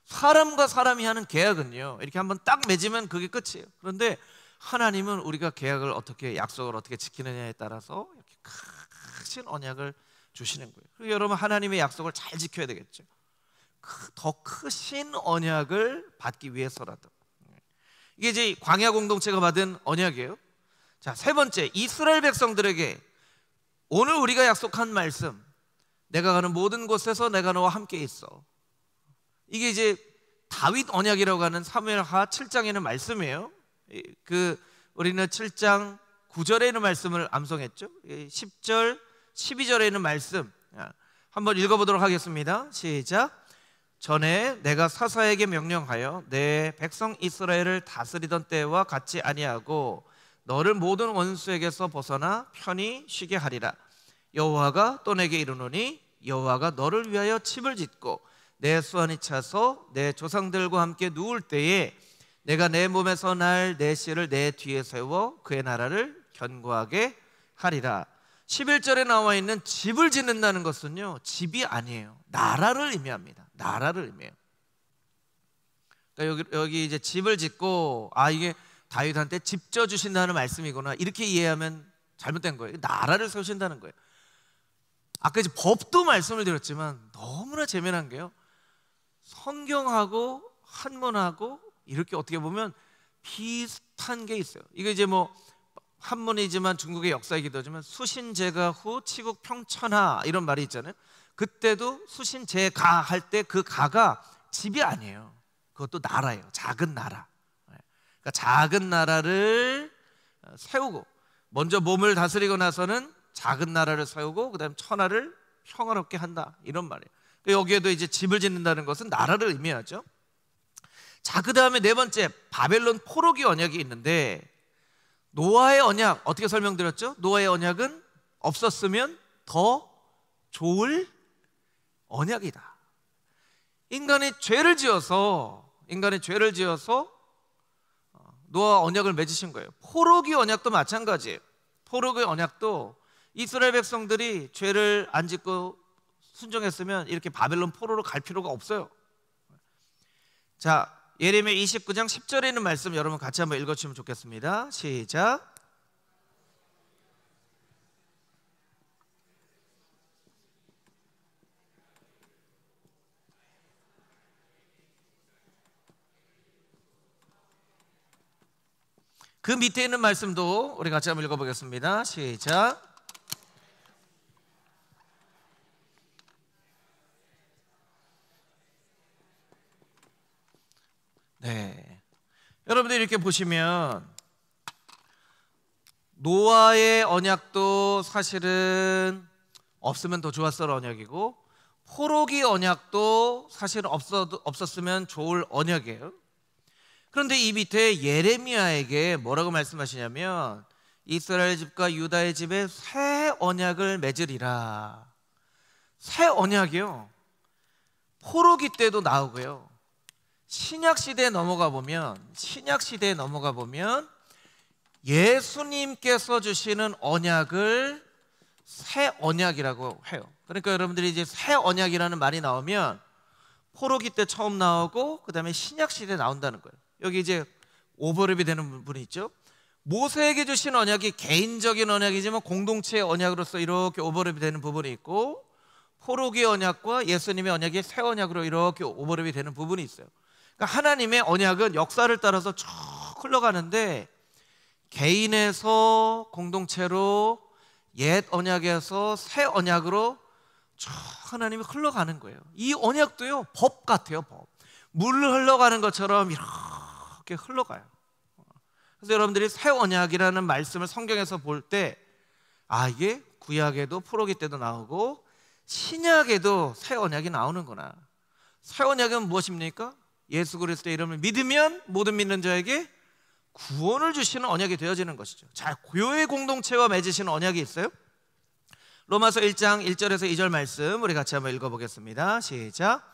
사람과 사람이 하는 계약은요 이렇게 한번 딱 맺으면 그게 끝이에요. 그런데 하나님은 우리가 계약을 어떻게, 약속을 어떻게 지키느냐에 따라서 이렇게 크신 언약을 주시는 거예요. 그리고 여러분 하나님의 약속을 잘 지켜야 되겠죠. 더 크신 언약을 받기 위해서라도. 이게 이제 광야 공동체가 받은 언약이에요. 자, 세 번째, 이스라엘 백성들에게 오늘 우리가 약속한 말씀, 내가 가는 모든 곳에서 내가 너와 함께 있어. 이게 이제 다윗 언약이라고 하는 사무엘하 7장에는 말씀이에요. 우리는 7장 9절에 있는 말씀을 암송했죠. 10절, 12절에 있는 말씀 한번 읽어보도록 하겠습니다. 시작. 전에 내가 사사에게 명령하여 내 백성 이스라엘을 다스리던 때와 같이 아니하고 너를 모든 원수에게서 벗어나 편히 쉬게 하리라. 여호와가 또 내게 이르노니 여호와가 너를 위하여 집을 짓고 내 수완이 차서 내 조상들과 함께 누울 때에 내가 내 몸에서 날 내 씨를 내 뒤에 세워 그의 나라를 견고하게 하리라. 11절에 나와 있는 집을 짓는다는 것은요 집이 아니에요. 나라를 의미합니다. 나라를 의미해요. 그러니까 여기 이제 집을 짓고 이게 다윗한테 집 져 주신다는 말씀이구나 이렇게 이해하면 잘못된 거예요. 나라를 세우신다는 거예요. 아까 이제 법도 말씀을 드렸지만 너무나 재미난 게요, 성경하고 한문하고 이렇게 어떻게 보면 비슷한 게 있어요. 이게 이제 뭐 한문이지만 중국의 역사이기도 하지만 수신제가 후 치국 평천하 이런 말이 있잖아요. 그때도 수신제가 할 때 그 가가 집이 아니에요. 그것도 나라예요. 작은 나라. 그러니까 작은 나라를 세우고, 먼저 몸을 다스리고 나서는 작은 나라를 세우고 그다음 천하를 평화롭게 한다 이런 말이에요. 여기에도 이제 집을 짓는다는 것은 나라를 의미하죠. 자, 그 다음에 네 번째, 바벨론 포로기 언약이 있는데, 노아의 언약 어떻게 설명드렸죠? 노아의 언약은 없었으면 더 좋을 언약이다. 인간이 죄를 지어서 노아와 언약을 맺으신 거예요. 포로기 언약도 마찬가지예요. 포로기 언약도 이스라엘 백성들이 죄를 안 짓고 순종했으면 이렇게 바벨론 포로로 갈 필요가 없어요. 자, 예레미야 29장 10절에 있는 말씀 여러분 같이 한번 읽어주시면 좋겠습니다. 시작. 그 밑에 있는 말씀도 우리 같이 한번 읽어보겠습니다. 시작. 네, 여러분들 이렇게 보시면 노아의 언약도 사실은 없으면 더 좋았을 언약이고, 포로기 언약도 사실은 없었으면 좋을 언약이에요. 그런데 이 밑에 예레미야에게 뭐라고 말씀하시냐면 이스라엘 집과 유다의 집에 새 언약을 맺으리라. 새 언약이요, 포로기 때도 나오고요, 신약 시대에 넘어가 보면 예수님께서 주시는 언약을 새 언약이라고 해요. 그러니까 여러분들이 이제 새 언약이라는 말이 나오면 포로기 때 처음 나오고 그 다음에 신약 시대에 나온다는 거예요. 여기 이제 오버랩이 되는 부분이 있죠. 모세에게 주신 언약이 개인적인 언약이지만 공동체의 언약으로서 이렇게 오버랩이 되는 부분이 있고, 포로기 언약과 예수님의 언약이 새 언약으로 이렇게 오버랩이 되는 부분이 있어요. 그러니까 하나님의 언약은 역사를 따라서 쭉 흘러가는데 개인에서 공동체로, 옛 언약에서 새 언약으로 쭉 하나님이 흘러가는 거예요. 이 언약도요, 법 같아요. 법. 물 흘러가는 것처럼 이렇게 흘러가요. 그래서 여러분들이 새 언약이라는 말씀을 성경에서 볼 때 이게 구약에도 포로기 때도 나오고 신약에도 새 언약이 나오는구나. 새 언약은 무엇입니까? 예수 그리스도의 이름을 믿으면 모든 믿는 자에게 구원을 주시는 언약이 되어지는 것이죠. 자, 교회 공동체와 맺으시는 언약이 있어요. 로마서 1장 1절에서 2절 말씀 우리 같이 한번 읽어보겠습니다. 시작.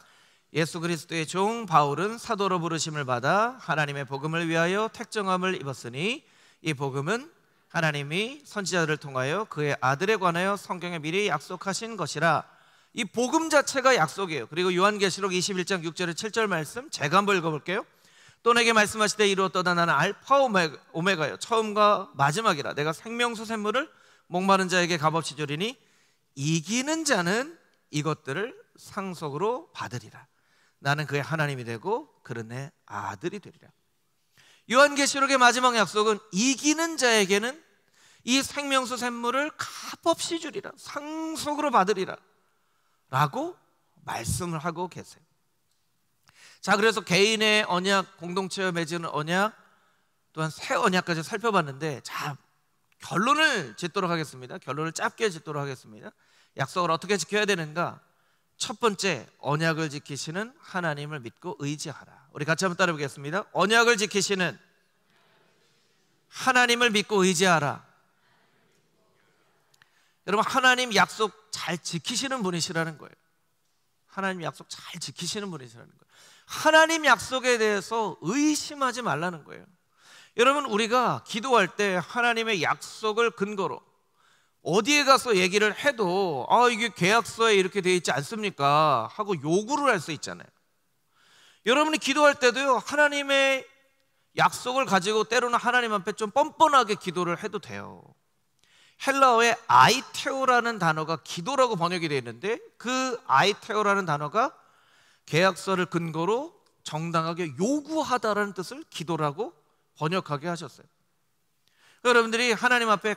예수 그리스도의 종 바울은 사도로 부르심을 받아 하나님의 복음을 위하여 택정함을 입었으니, 이 복음은 하나님이 선지자들을 통하여 그의 아들에 관하여 성경에 미리 약속하신 것이라. 이 복음 자체가 약속이에요. 그리고 요한계시록 21장 6절에 7절 말씀 제가 한번 읽어볼게요. 또 내게 말씀하시되 이루었도다 나는 알파 오메가요 처음과 마지막이라. 내가 생명수 샘물을 목마른 자에게 값없이 주리니 이기는 자는 이것들을 상속으로 받으리라. 나는 그의 하나님이 되고 그는 내 아들이 되리라. 요한계시록의 마지막 약속은 이기는 자에게는 이 생명수 샘물을 값없이 주리라, 상속으로 받으리라 라고 말씀을 하고 계세요. 자, 그래서 개인의 언약, 공동체와 맺는 언약, 또한 새 언약까지 살펴봤는데, 자, 결론을 짓도록 하겠습니다. 결론을 짧게 짓도록 하겠습니다. 약속을 어떻게 지켜야 되는가? 첫 번째, 언약을 지키시는 하나님을 믿고 의지하라. 우리 같이 한번 따라 보겠습니다. 언약을 지키시는 하나님을 믿고 의지하라. 여러분, 하나님 약속 잘 지키시는 분이시라는 거예요. 하나님 약속 잘 지키시는 분이시라는 거예요. 하나님 약속에 대해서 의심하지 말라는 거예요. 여러분, 우리가 기도할 때 하나님의 약속을 근거로 어디에 가서 얘기를 해도 이게 계약서에 이렇게 되어 있지 않습니까? 하고 요구를 할 수 있잖아요. 여러분이 기도할 때도요, 하나님의 약속을 가지고 때로는 하나님 앞에 좀 뻔뻔하게 기도를 해도 돼요. 헬라어의 아이테오라는 단어가 기도라고 번역이 되어 있는데, 그 아이테오라는 단어가 계약서를 근거로 정당하게 요구하다라는 뜻을 기도라고 번역하게 하셨어요. 여러분들이 하나님 앞에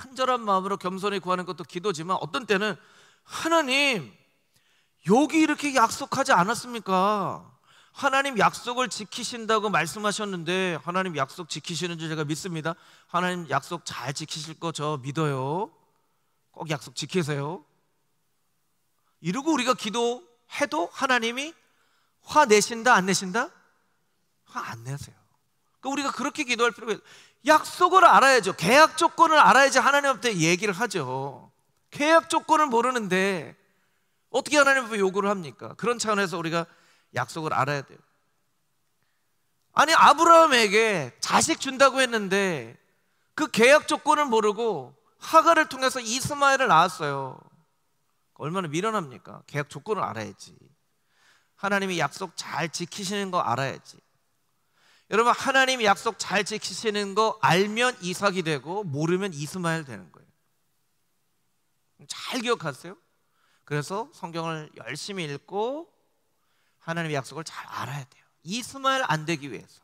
간절한 마음으로 겸손히 구하는 것도 기도지만, 어떤 때는 하나님 여기 이렇게 약속하지 않았습니까? 하나님 약속을 지키신다고 말씀하셨는데 하나님 약속 지키시는 줄 제가 믿습니다. 하나님 약속 잘 지키실 거 저 믿어요. 꼭 약속 지키세요. 이러고 우리가 기도해도 하나님이 화 내신다 안 내신다? 화 안 내세요. 그러니까 우리가 그렇게 기도할 필요가 있어요. 약속을 알아야죠. 계약 조건을 알아야지 하나님 앞에 얘기를 하죠. 계약 조건을 모르는데 어떻게 하나님 앞에 요구를 합니까? 그런 차원에서 우리가 약속을 알아야 돼요. 아니, 아브라함에게 자식 준다고 했는데 그 계약 조건을 모르고 하갈을 통해서 이스마엘을 낳았어요. 얼마나 미련합니까? 계약 조건을 알아야지. 하나님이 약속 잘 지키시는 거 알아야지. 여러분, 하나님이 약속 잘 지키시는 거 알면 이삭이 되고 모르면 이스마엘 되는 거예요. 잘 기억하세요. 그래서 성경을 열심히 읽고 하나님의 약속을 잘 알아야 돼요. 이스마엘 안 되기 위해서,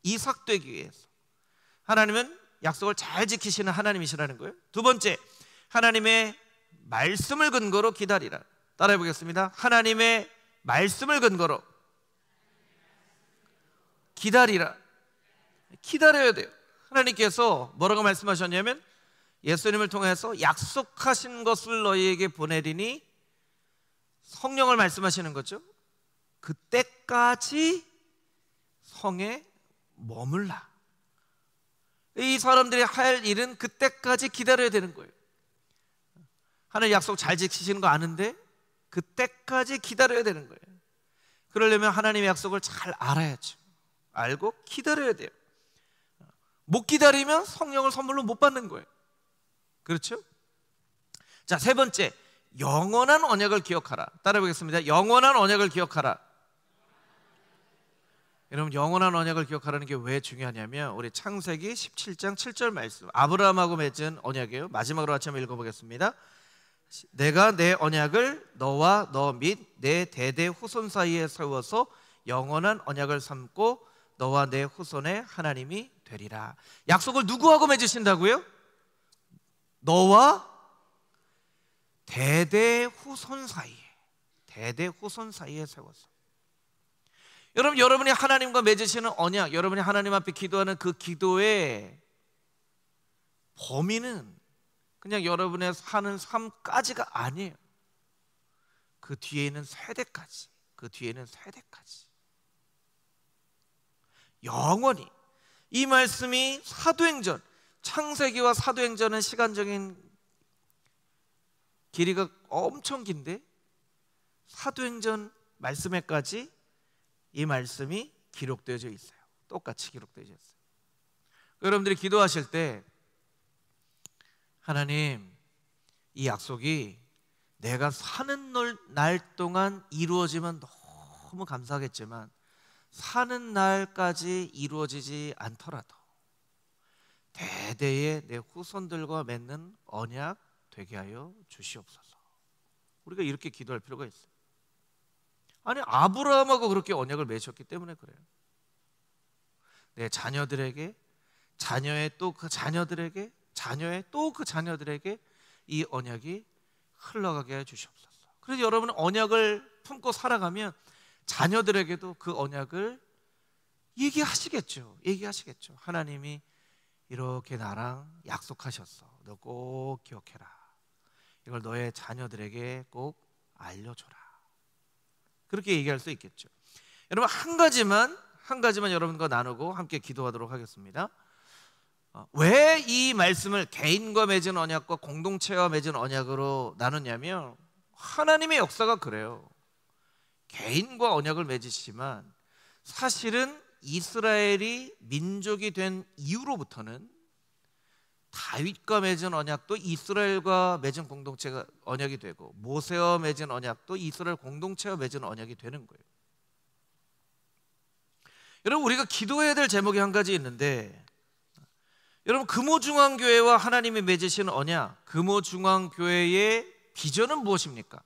이삭 되기 위해서. 하나님은 약속을 잘 지키시는 하나님이시라는 거예요. 두 번째, 하나님의 말씀을 근거로 기다리라. 따라해 보겠습니다. 하나님의 말씀을 근거로 기다리라. 기다려야 돼요. 하나님께서 뭐라고 말씀하셨냐면 예수님을 통해서 약속하신 것을 너희에게 보내리니, 성령을 말씀하시는 거죠. 그때까지 성에 머물라. 이 사람들이 할 일은 그때까지 기다려야 되는 거예요. 하나님 약속 잘 지키시는 거 아는데 그때까지 기다려야 되는 거예요. 그러려면 하나님의 약속을 잘 알아야죠. 알고 기다려야 돼요. 못 기다리면 성령을 선물로 못 받는 거예요. 그렇죠? 자, 세 번째, 영원한 언약을 기억하라. 따라해 보겠습니다. 영원한 언약을 기억하라. 여러분, 영원한 언약을 기억하라는 게 왜 중요하냐면 우리 창세기 17장 7절 말씀, 아브라함하고 맺은 언약이에요. 마지막으로 같이 한번 읽어보겠습니다. 내가 내 언약을 너와 너 및 내 대대 후손 사이에 세워서 영원한 언약을 삼고 너와 내 후손의 하나님이 되리라. 약속을 누구하고 맺으신다고요? 너와 대대 후손 사이에, 대대 후손 사이에 세워서. 여러분, 여러분이 하나님과 맺으시는 언약, 여러분이 하나님 앞에 기도하는 그 기도의 범위는 그냥 여러분의 사는 삶까지가 아니에요. 그 뒤에 있는 세대까지, 그 뒤에 있는 세대까지 영원히. 이 말씀이 사도행전, 창세기와 사도행전은 시간적인 길이가 엄청 긴데 사도행전 말씀에까지 이 말씀이 기록되어져 있어요. 똑같이 기록되어져 있어요. 여러분들이 기도하실 때 하나님, 이 약속이 내가 사는 날 동안 이루어지면 너무 감사하겠지만 사는 날까지 이루어지지 않더라도 대대의 내 후손들과 맺는 언약 되게 하여 주시옵소서. 우리가 이렇게 기도할 필요가 있어요. 아니, 아브라함하고 그렇게 언약을 맺으셨기 때문에 그래요. 내 자녀들에게, 자녀의 또 그 자녀들에게, 자녀의 또 그 자녀들에게 이 언약이 흘러가게 해 주시옵소서. 그래서 여러분은 언약을 품고 살아가면 자녀들에게도 그 언약을 얘기하시겠죠. 하나님이 이렇게 나랑 약속하셨어. 너 꼭 기억해라. 이걸 너의 자녀들에게 꼭 알려줘라. 그렇게 얘기할 수 있겠죠. 여러분, 한 가지만 여러분과 나누고 함께 기도하도록 하겠습니다. 왜 이 말씀을 개인과 맺은 언약과 공동체와 맺은 언약으로 나누냐면 하나님의 역사가 그래요. 개인과 언약을 맺으시지만 사실은 이스라엘이 민족이 된 이후로부터는 다윗과 맺은 언약도 이스라엘과 맺은 공동체가 언약이 되고 모세와 맺은 언약도 이스라엘 공동체와 맺은 언약이 되는 거예요. 여러분, 우리가 기도해야 될 제목이 한 가지 있는데, 여러분, 금호중앙교회와 하나님이 맺으신 언약, 금호중앙교회의 비전은 무엇입니까?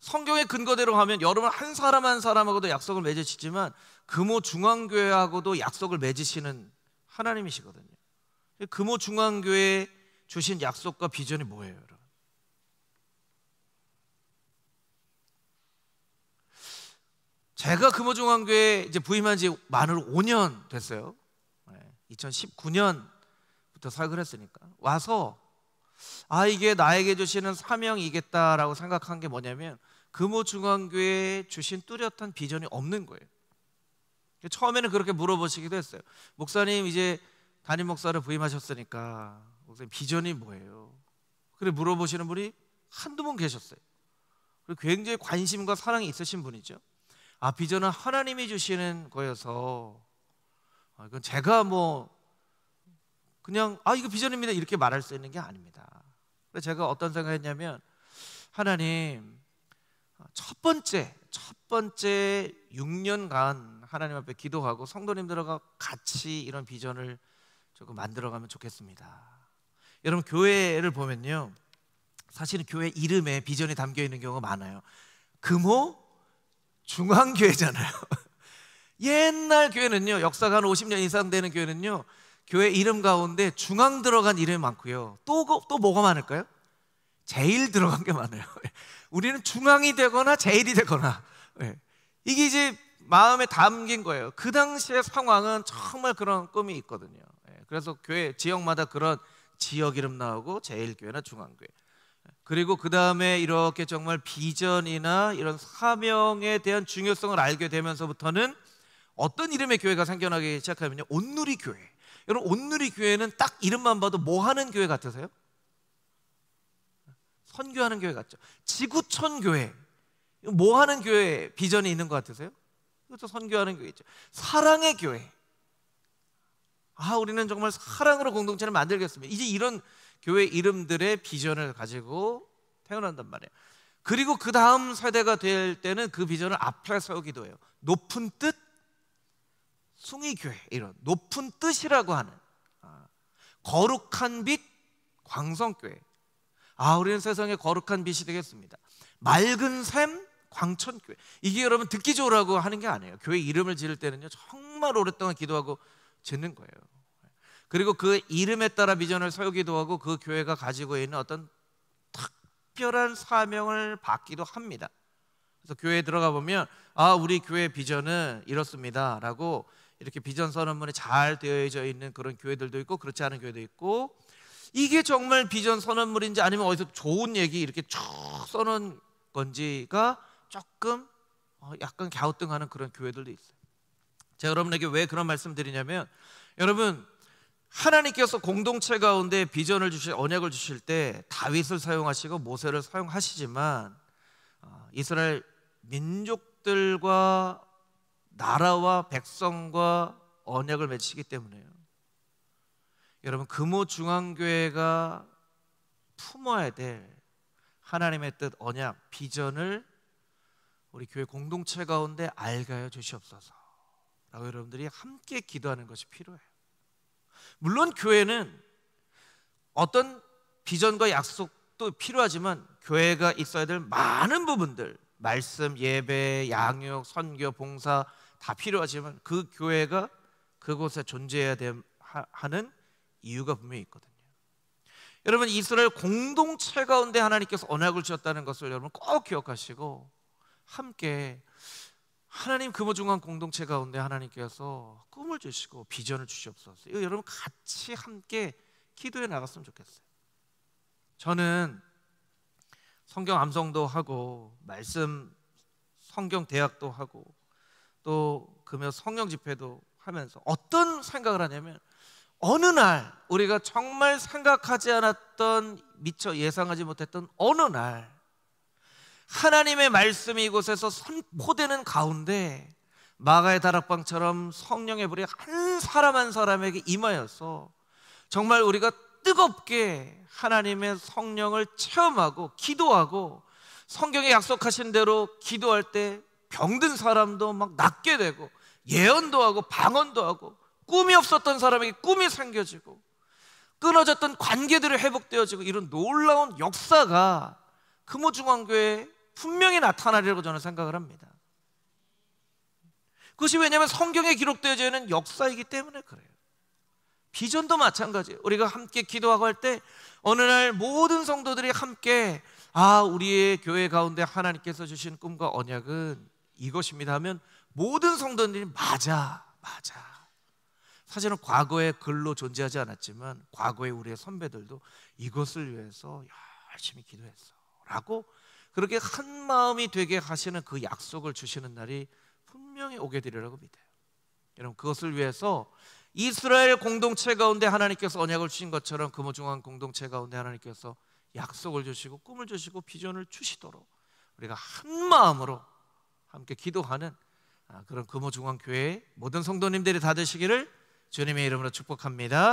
성경의 근거대로 하면 여러분 한 사람 한 사람하고도 약속을 맺으시지만 금호중앙교회하고도 약속을 맺으시는 하나님이시거든요. 금호중앙교회에 주신 약속과 비전이 뭐예요, 여러분? 제가 금호중앙교회 이제 부임한 지 만으로 5년 됐어요. 2019년부터 사역을 했으니까 와서 이게 나에게 주시는 사명이겠다라고 생각한 게 뭐냐면 금호중앙교회에 주신 뚜렷한 비전이 없는 거예요. 처음에는 그렇게 물어보시기도 했어요. 목사님, 이제 담임 목사를 부임하셨으니까 목사님 비전이 뭐예요? 그래 물어보시는 분이 한두 분 계셨어요. 그리고 굉장히 관심과 사랑이 있으신 분이죠. 비전은 하나님이 주시는 거여서 이건 제가 그냥 이거 비전입니다 이렇게 말할 수 있는 게 아닙니다. 그래서 제가 어떤 생각했냐면, 하나님 첫 번째 6년간 하나님 앞에 기도하고 성도님들과 같이 이런 비전을 조금 만들어가면 좋겠습니다. 여러분 교회를 보면요, 사실은 교회 이름에 비전이 담겨 있는 경우가 많아요. 금호 중앙교회잖아요. 옛날 교회는요, 역사가 한 50년 이상 되는 교회는요, 교회 이름 가운데 중앙 들어간 이름이 많고요. 또 뭐가 많을까요? 제일 들어간 게 많아요. 우리는 중앙이 되거나 제일이 되거나, 이게 이제 마음에 담긴 거예요. 그 당시의 상황은 정말 그런 꿈이 있거든요. 그래서 교회 지역마다 그런 지역 이름 나오고, 제일교회나 중앙교회. 그리고 그 다음에 이렇게 정말 비전이나 이런 사명에 대한 중요성을 알게 되면서부터는 어떤 이름의 교회가 생겨나기 시작하면요, 온누리 교회. 여러분 온누리 교회는 딱 이름만 봐도 뭐 하는 교회 같으세요? 선교하는 교회 같죠. 지구촌 교회, 뭐 하는 교회 비전이 있는 것 같으세요? 이것도 선교하는 교회죠. 사랑의 교회, 우리는 정말 사랑으로 공동체를 만들겠습니다. 이제 이런 교회 이름들의 비전을 가지고 태어난단 말이에요. 그리고 그 다음 세대가 될 때는 그 비전을 앞에 세우기도 해요. 높은 뜻 숭이교회, 이런 높은 뜻이라고 하는 거룩한 빛 광성교회. 우리는 세상에 거룩한 빛이 되겠습니다. 맑은 샘 광천교회. 이게 여러분 듣기 좋으라고 하는 게 아니에요. 교회 이름을 지을 때는요, 정말 오랫동안 기도하고 짓는 거예요. 그리고 그 이름에 따라 비전을 세우기도 하고, 그 교회가 가지고 있는 어떤 특별한 사명을 받기도 합니다. 그래서 교회에 들어가 보면 우리 교회 비전은 이렇습니다 라고 이렇게 비전 선언문이 잘 되어져 있는 그런 교회들도 있고, 그렇지 않은 교회도 있고, 이게 정말 비전 선언문인지 아니면 어디서 좋은 얘기 이렇게 쭉 써놓은 건지가 조금 약간 갸우뚱하는 그런 교회들도 있어요. 제가 여러분에게 왜 그런 말씀 드리냐면, 여러분 하나님께서 공동체 가운데 비전을 주실, 언약을 주실 때 다윗을 사용하시고 모세를 사용하시지만, 이스라엘 민족들과 나라와 백성과 언약을 맺히기 때문에요. 여러분 금호 중앙교회가 품어야 될 하나님의 뜻, 언약, 비전을 우리 교회 공동체 가운데 알게 하여 주시옵소서 라고 여러분들이 함께 기도하는 것이 필요해요. 물론 교회는 어떤 비전과 약속도 필요하지만, 교회가 있어야 될 많은 부분들, 말씀, 예배, 양육, 선교, 봉사 다 필요하지만, 그 교회가 그곳에 존재해야 하는 이유가 분명히 있거든요. 여러분 이스라엘 공동체 가운데 하나님께서 언약을 주셨다는 것을 여러분 꼭 기억하시고, 함께 하나님 금호중앙 공동체 가운데 하나님께서 꿈을 주시고 비전을 주시옵소서. 이거 여러분 같이 함께 기도해 나갔으면 좋겠어요. 저는 성경 암송도 하고, 말씀 성경 대학도 하고, 또 금요 성령 집회도 하면서 어떤 생각을 하냐면, 어느 날 우리가 정말 생각하지 않았던, 미처 예상하지 못했던 어느 날 하나님의 말씀이 이곳에서 선포되는 가운데 마가의 다락방처럼 성령의 불이 한 사람 한 사람에게 임하여서 정말 우리가 뜨겁게 하나님의 성령을 체험하고 기도하고, 성경에 약속하신 대로 기도할 때 병든 사람도 막 낫게 되고, 예언도 하고 방언도 하고, 꿈이 없었던 사람에게 꿈이 생겨지고, 끊어졌던 관계들이 회복되어지고, 이런 놀라운 역사가 금호중앙교회에 분명히 나타나리라고 저는 생각을 합니다. 그것이 왜냐하면 성경에 기록되어져 있는 역사이기 때문에 그래요. 비전도 마찬가지예요. 우리가 함께 기도하고 할 때 어느 날 모든 성도들이 함께 우리의 교회 가운데 하나님께서 주신 꿈과 언약은 이것입니다 하면, 모든 성도들이 맞아. 사실은 과거에 글로 존재하지 않았지만 과거에 우리의 선배들도 이것을 위해서 열심히 기도했어 라고 그렇게 한 마음이 되게 하시는 그 약속을 주시는 날이 분명히 오게 되리라고 믿어요. 여러분 그것을 위해서 이스라엘 공동체 가운데 하나님께서 언약을 주신 것처럼 금호중앙 공동체 가운데 하나님께서 약속을 주시고 꿈을 주시고 비전을 주시도록 우리가 한 마음으로 함께 기도하는 그런 금호중앙교회 모든 성도님들이 다 되시기를 주님의 이름으로 축복합니다.